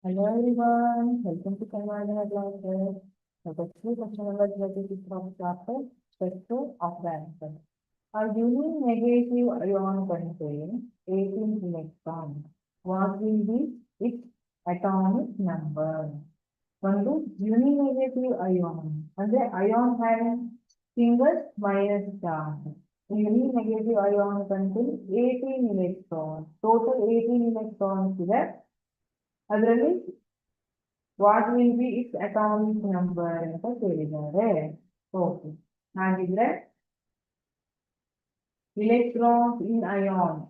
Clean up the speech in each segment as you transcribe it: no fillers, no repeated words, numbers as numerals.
Hello everyone, welcome to Kanwada Classes. The textbook question number 36 of chapter Spectrum of the Answer. A unique negative ion contains 18 electrons. What will be its atomic number? ಒಂದು uni negative ion ಅಂದ್ರೆ ion having single minus charge. Uni negative ion contain 18 electrons. Total 18 electrons ಇದೆ. ಅದರಲ್ಲಿ what will be its atomic number ಅಂತ ಕೇಳಿದ್ದಾರೆ. Okay, ಹಾಗಿದ್ರೆ electrons ಇನ್ ion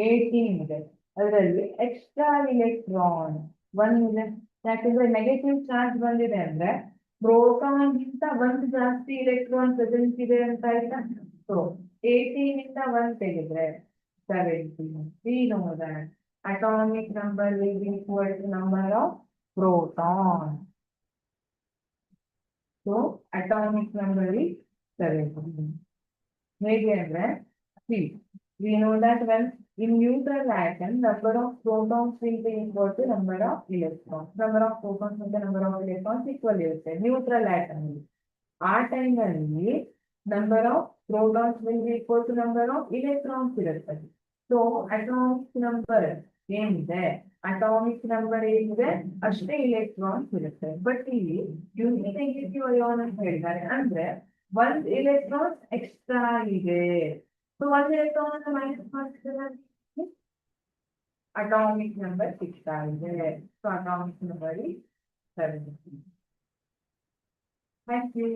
18 ಇದೆ. ಅದರಲ್ಲಿ extra electron 1 ಇದೆ. ಯಾಕಂದ್ರೆ ನೆಗೆಟಿವ್ ಚಾರ್ಜ್ ಬಂದಿದೆ ಅಂದ್ರೆ ಪ್ರೋಟಾನ್ ಗಿಂತ 1 ಜಾಸ್ತಿ ಇಲೆಕ್ಟ್ರಾನ್ ಪ್ರೆಸೆನ್ಸ್ ಇದೆ ಅಂತ ಆಯ್ತಾ. ಸೊ 18 ಇಂದ 1 ತೆಗೆದ್ರೆ 17. We know that atomic number will be equal to number of protons. So atomic number is 17. Maybe see, we know that when in neutral atom, number of protons will be equal to number of electrons. Number of protons and the number of electrons equal irutte neutral atom. Our time alli number of protons will be equal to number of electrons irutte. So atomic number ಏನಿದೆ, atomic number ಏನಿದೆ ಅಷ್ಟೇ electrons ಇರುತ್ತೆ. But ಇಲ್ಲಿ ಯೂನಿ negative ion ಅಂತ ಹೇಳಿದ್ದಾರೆ ಅಂದ್ರೆ 1 electrons extra ಇದೆ. So 1 electron minus ಮಾಡ್ತಿದ್ರೆ ಅಟಾಮಿಕ್ ನಂಬರ್ 6 ಆಗಿದೆ. So atomic number 17. Thank you.